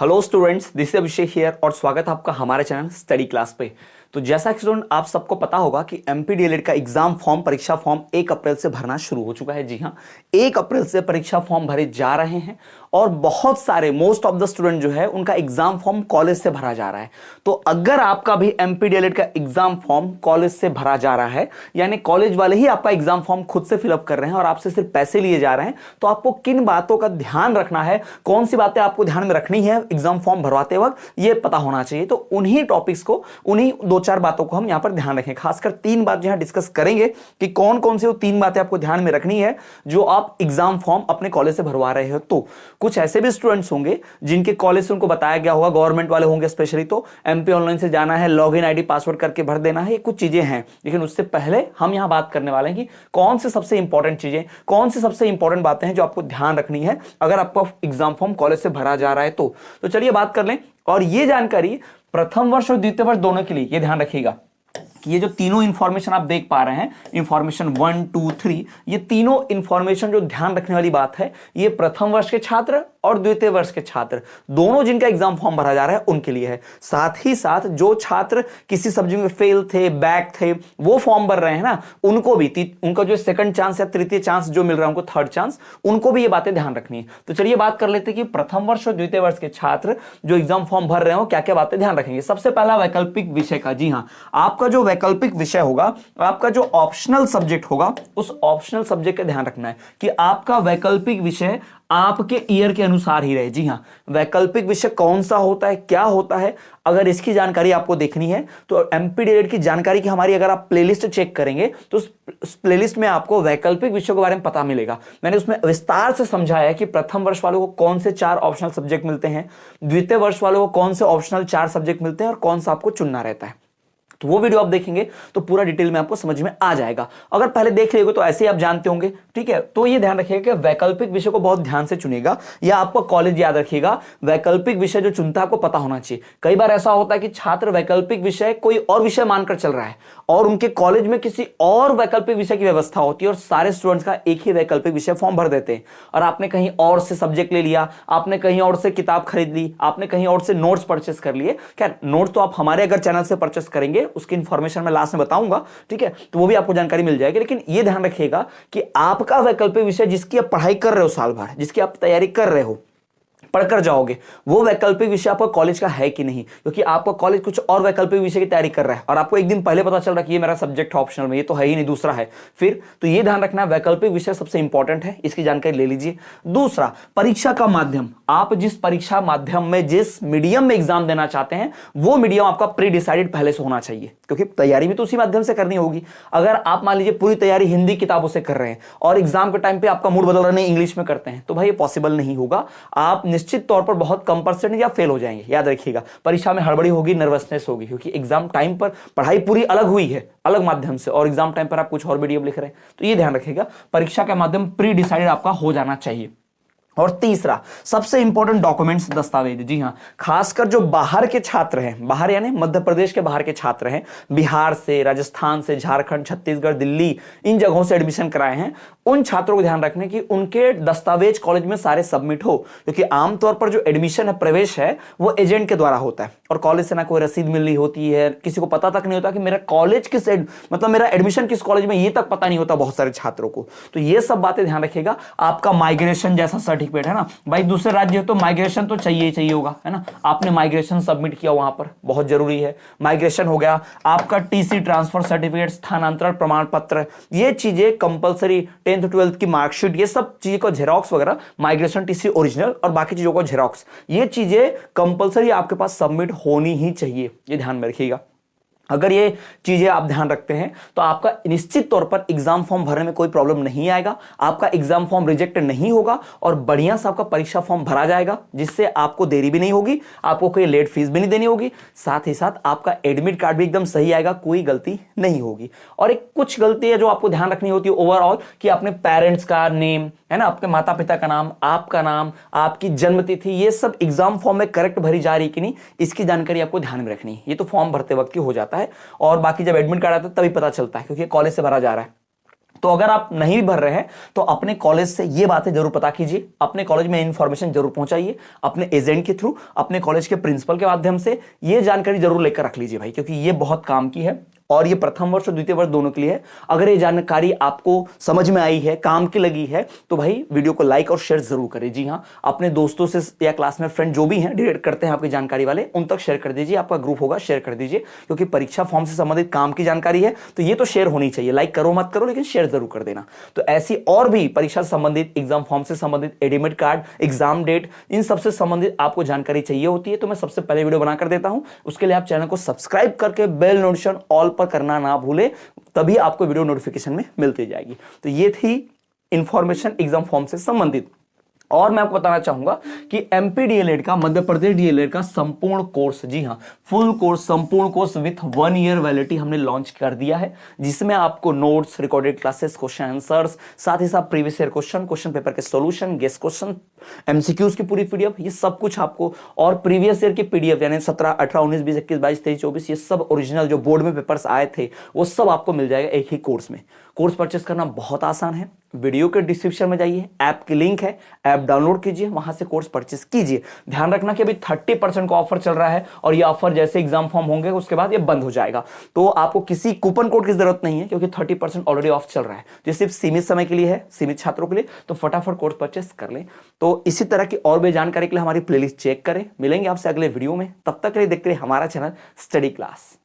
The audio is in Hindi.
Hello students, this is Abhishek here और स्वागत है आपका हमारे चैनल स्टडी क्लास पे। तो जैसा कि स्टूडेंट आप सबको पता होगा कि एमपीडीएलएड का एग्जाम फॉर्म परीक्षा फॉर्म 1 अप्रैल से भरना शुरू हो चुका है। जी हाँ, 1 अप्रैल से परीक्षा फॉर्म भरे जा रहे हैं और बहुत सारे मोस्ट ऑफ द स्टूडेंट जो है उनका एग्जाम फॉर्म कॉलेज से भरा जा रहा है। तो अगर आपका भी एमपीडीएलएड का एग्जाम फॉर्म कॉलेज से भरा जा रहा है, यानी कॉलेज वाले ही आपका एग्जाम फॉर्म खुद से फिलअप कर रहे हैं और आपसे सिर्फ पैसे लिए जा रहे हैं, तो आपको किन बातों का ध्यान रखना है, कौन सी बातें आपको ध्यान में रखनी है एग्जाम फॉर्म भरवाते वक्त, ये पता होना चाहिए। तो उन्हीं टॉपिक्स को, उन्हीं 2-4 बातों को हम यहां पर ध्यान रखें। खासकर 3 बात यहां डिस्कस करेंगे कि कौन कौन सी वो 3 बातें आपको ध्यान में रखनी है जो आप एग्जाम फॉर्म अपने कॉलेज से भरवा रहे हो। तो कुछ ऐसे भी स्टूडेंट्स होंगे जिनके कॉलेज से उनको बताया गया होगा, गवर्नमेंट वाले होंगे स्पेशली, तो एमपी ऑनलाइन से जाना है, लॉगिन आईडी पासवर्ड करके भर देना है, ये कुछ चीजें हैं। लेकिन उससे पहले हम यहां बात करने वाले हैं कि कौन सी सबसे इंपॉर्टेंट चीजें, कौन सी सबसे इंपॉर्टेंट बातें हैं जो आपको ध्यान रखनी है अगर आपका एग्जाम फॉर्म कॉलेज से भरा जा रहा है। तो चलिए बात कर लें। और ये जानकारी प्रथम वर्ष और द्वितीय वर्ष दोनों के लिए ये ध्यान रखिएगा कि ये जो तीनों इंफॉर्मेशन आप देख पा रहे हैं, इंफॉर्मेशन 1, 2, 3, ये तीनों इंफॉर्मेशन जो ध्यान रखने वाली बात है, ये प्रथम वर्ष के छात्र और द्वितीय वर्ष के छात्र दोनों जिनका एग्जाम फॉर्म भरा जा रहा है उनके लिए है। साथ ही साथ जो छात्र किसी सब्जेक्ट में फेल थे, बैक थे, वो फॉर्म भर रहे हैं ना, उनको भी उनका जो सेकंड चांस या तृतीय चांस जो मिल रहा है, उनको थर्ड चांस, उनको भी ये बातें ध्यान रखनी है। तो चलिए बात कर लेते हैं कि प्रथम वर्ष और द्वितीय वर्ष के छात्र जो एग्जाम फॉर्म भर रहे हो क्या क्या बातें ध्यान रखेंगे। सबसे पहला वैकल्पिक विषय का। जी हाँ, आपका जो वैकल्पिक विषय होगा, आपका जो ऑप्शनल सब्जेक्ट होगा, उस ऑप्शनल सब्जेक्ट का ध्यान रखना है कि आपका वैकल्पिक विषय आपके ईयर के अनुसार ही रहे। जी हाँ, वैकल्पिक विषय कौन सा होता है, क्या होता है, अगर इसकी जानकारी आपको देखनी है तो एमपीडीएलएड की जानकारी की हमारी अगर आप प्लेलिस्ट चेक करेंगे तो उस प्लेलिस्ट में आपको वैकल्पिक विषयों के बारे में पता मिलेगा। मैंने उसमें विस्तार से समझाया है कि प्रथम वर्ष वालों को कौन से 4 ऑप्शनल सब्जेक्ट मिलते हैं, द्वितीय वर्ष वालों को कौन से ऑप्शनल 4 सब्जेक्ट मिलते हैं और कौन सा आपको चुनना रहता है। तो वो वीडियो आप देखेंगे तो पूरा डिटेल में आपको समझ में आ जाएगा। अगर पहले देख लेंगे तो ऐसे ही आप जानते होंगे, ठीक है। तो ये ध्यान रखिएगा कि वैकल्पिक विषय को बहुत ध्यान से चुनेगा, या आपका कॉलेज याद रखिएगा, वैकल्पिक विषय जो चुनता है आपको पता होना चाहिए। कई बार ऐसा होता है कि छात्र वैकल्पिक विषय कोई और विषय मानकर चल रहा है और उनके कॉलेज में किसी और वैकल्पिक विषय की व्यवस्था होती है और सारे स्टूडेंट्स का एक ही वैकल्पिक विषय फॉर्म भर देते हैं, और आपने कहीं और से सब्जेक्ट ले लिया, आपने कहीं और से किताब खरीद ली, आपने कहीं और से नोट्स परचेस कर लिए। क्या नोट्स तो आप हमारे अगर चैनल से परचेस करेंगे, उसकी इंफॉर्मेशन लास्ट में बताऊंगा, ठीक है, तो वो भी आपको जानकारी मिल जाएगी। लेकिन ये ध्यान रखिएगा कि आपका वैकल्पिक विषय जिसकी आप पढ़ाई कर रहे हो साल भर, जिसकी आप तैयारी कर रहे हो, पढ़कर जाओगे, वो वैकल्पिक विषय आपका कॉलेज का है कि नहीं। क्योंकि आपका कॉलेज कुछ और वैकल्पिक विषय की तैयारी कर रहा है और आपको एक दिन पहले पता चल रहा है कि ये मेरा सब्जेक्ट ऑप्शनल में, ये तो है ही नहीं, दूसरा है, फिर तो ये ध्यान रखना वैकल्पिक विषय सबसे इंपॉर्टेंट है, इसकी जानकारी ले लीजिए। दूसरा, परीक्षा का माध्यम। आप जिस परीक्षा माध्यम में, जिस मीडियम में एग्जाम देना चाहते हैं, वो मीडियम आपका प्री डिसाइडेड पहले से होना चाहिए, क्योंकि तैयारी भी तो उसी माध्यम से करनी होगी। अगर आप मान लीजिए पूरी तैयारी हिंदी किताबों से कर रहे हैं और एग्जाम के टाइम पे आपका मूड बदल रहा है, इंग्लिश में करते हैं, तो भाई ये पॉसिबल नहीं होगा। आप निश्चित तौर पर बहुत कम परसेंट या फेल हो जाएंगे। याद रखिएगा, परीक्षा में हड़बड़ी होगी, नर्वसनेस होगी, क्योंकि एग्जाम टाइम पर पढ़ाई पूरी अलग हुई है, अलग माध्यम से, और एग्जाम टाइम पर आप कुछ और मीडियम लिख रहे हैं। तो ये ध्यान रखिएगा, परीक्षा का माध्यम प्री डिसाइडेड आपका हो जाना चाहिए। और तीसरा, सबसे इंपॉर्टेंट डॉक्यूमेंट्स, दस्तावेज। जी हां, खासकर जो बाहर के छात्र हैं, बाहर यानी मध्य प्रदेश के बाहर के छात्र हैं, बिहार से, राजस्थान से, झारखंड, छत्तीसगढ़, दिल्ली, इन जगहों से एडमिशन कराए हैं, उन छात्रों को ध्यान रखने कि उनके दस्तावेज कॉलेज में सारे सबमिट हो। क्योंकि आमतौर पर जो एडमिशन है, प्रवेश है, वो एजेंट के द्वारा होता है और कॉलेज से ना कोई रसीद मिल रही होती है, किसी को पता तक नहीं होता कि मेरा कॉलेज किस मतलब मेरा एडमिशन किस कॉलेज में, ये तक पता नहीं होता बहुत सारे छात्रों को। तो ये सब बातें ध्यान रखिएगा। आपका माइग्रेशन जैसा सर्टिफिकेट है ना भाई, दूसरे राज्य है तो माइग्रेशन तो चाहिए ही चाहिए होगा, है ना। आपने माइग्रेशन सबमिट किया वहां पर, बहुत जरूरी है। माइग्रेशन हो गया, आपका टीसी ट्रांसफर सर्टिफिकेट, स्थानांतरण प्रमाण पत्र, ये चीजें कंपलसरी, 10th 12th की मार्कशीट, ये सब चीजों को जेरोक्स वगैरह, माइग्रेशन टीसी ओरिजिनल और बाकी चीजों को जेरोक्स, ये चीजें कंपलसरी आपके पास सबमिट होनी ही चाहिए, ये ध्यान में रखिएगा। अगर ये चीजें आप ध्यान रखते हैं तो आपका निश्चित तौर पर एग्जाम फॉर्म भरने में कोई प्रॉब्लम नहीं आएगा, आपका एग्जाम फॉर्म रिजेक्ट नहीं होगा और बढ़िया से आपका परीक्षा फॉर्म भरा जाएगा, जिससे आपको देरी भी नहीं होगी, आपको कोई लेट फीस भी नहीं देनी होगी, साथ ही साथ आपका एडमिट कार्ड भी एकदम सही आएगा, कोई गलती नहीं होगी। और एक कुछ गलती है जो आपको ध्यान रखनी होती है ओवरऑल, कि अपने पेरेंट्स का नेम, है ना, आपके माता पिता का नाम, आपका नाम, आपकी जन्म तिथि, ये सब एग्जाम फॉर्म में करेक्ट भरी जा रही कि नहीं, इसकी जानकारी आपको ध्यान में रखनी है। ये तो फॉर्म भरते वक्त ही हो जाता है और बाकी जब एडमिट कार्ड आता है तभी पता चलता है, क्योंकि कॉलेज से भरा जा रहा है। तो अगर आप नहीं भी भर रहे हैं तो अपने कॉलेज से ये बातें जरूर पता कीजिए, अपने कॉलेज में इंफॉर्मेशन जरूर पहुंचाइए, अपने एजेंट के थ्रू, अपने कॉलेज के प्रिंसिपल के माध्यम से ये जानकारी जरूर लेकर रख लीजिए भाई, क्योंकि ये बहुत काम की है और ये प्रथम वर्ष और द्वितीय वर्ष दोनों के लिए है। अगर ये जानकारी आपको समझ में आई है, काम की लगी है, तो भाई वीडियो को लाइक और शेयर जरूर करें। जी हाँ, अपने दोस्तों से या क्लास में फ्रेंड जो भी हैं डिलीट करते हैं आपकी जानकारी वाले, उन तक शेयर कर दीजिए। आपका ग्रुप होगा, शेयर कर दीजिए, क्योंकि परीक्षा फॉर्म से संबंधित काम की जानकारी है तो ये तो शेयर होनी चाहिए। लाइक करो मत करो, लेकिन शेयर जरूर कर देना। तो ऐसी और भी परीक्षा से संबंधित, एग्जाम फॉर्म से संबंधित, एडमिट कार्ड, एग्जाम डेट, इन सबसे संबंधित आपको जानकारी चाहिए होती है तो मैं सबसे पहले वीडियो बनाकर देता हूं। उसके लिए आप चैनल को सब्सक्राइब करके बेल नोटिफिकेशन ऑल पर करना ना भूलें, तभी आपको वीडियो नोटिफिकेशन में मिलती जाएगी। तो ये थी इंफॉर्मेशन एग्जाम फॉर्म से संबंधित। और मैं आपको बताना चाहूंगा कि एमपी डीएलएड का, मध्य प्रदेश डीएलएड का संपूर्ण कोर्स, जी हां, फुल कोर्स, संपूर्ण कोर्स विथ 1 ईयर वैलिडिटी हमने लॉन्च कर दिया है, जिसमें आपको notes, recorded classes, question answers, साथ ही साथ previous year question, question paper के सॉल्यूशन, गेस्ट क्वेश्चन, एमसीक्यूज की पूरी पीडीएफ, ये सब कुछ आपको, और प्रीवियस ईयर की पीडीएफ यानी 17, 18, 19, 20, 21, 22, 23, 24, ये सब ओरिजिनल जो बोर्ड में पेपर्स आए थे वो सब आपको मिल जाएगा एक ही कोर्स में। कोर्स परचेस करना बहुत आसान है, वीडियो के डिस्क्रिप्शन में जाइए, ऐप की लिंक है, ऐप डाउनलोड कीजिए, वहां से कोर्स परचेस कीजिए। ध्यान रखना कि अभी 30% का ऑफर चल रहा है और ये ऑफर जैसे एग्जाम फॉर्म होंगे उसके बाद ये बंद हो जाएगा। तो आपको किसी कूपन कोड की जरूरत नहीं है, क्योंकि 30% ऑलरेडी ऑफ चल रहा है। जो सिर्फ सीमित समय के लिए है, सीमित छात्रों के लिए, तो फटाफट कोर्स परचेस कर लें। तो इसी तरह की और भी जानकारी के लिए हमारी प्लेलिस्ट चेक करें। मिलेंगे आपसे अगले वीडियो में, तब तक के लिए देखते रहिए हमारा चैनल स्टडी क्लास।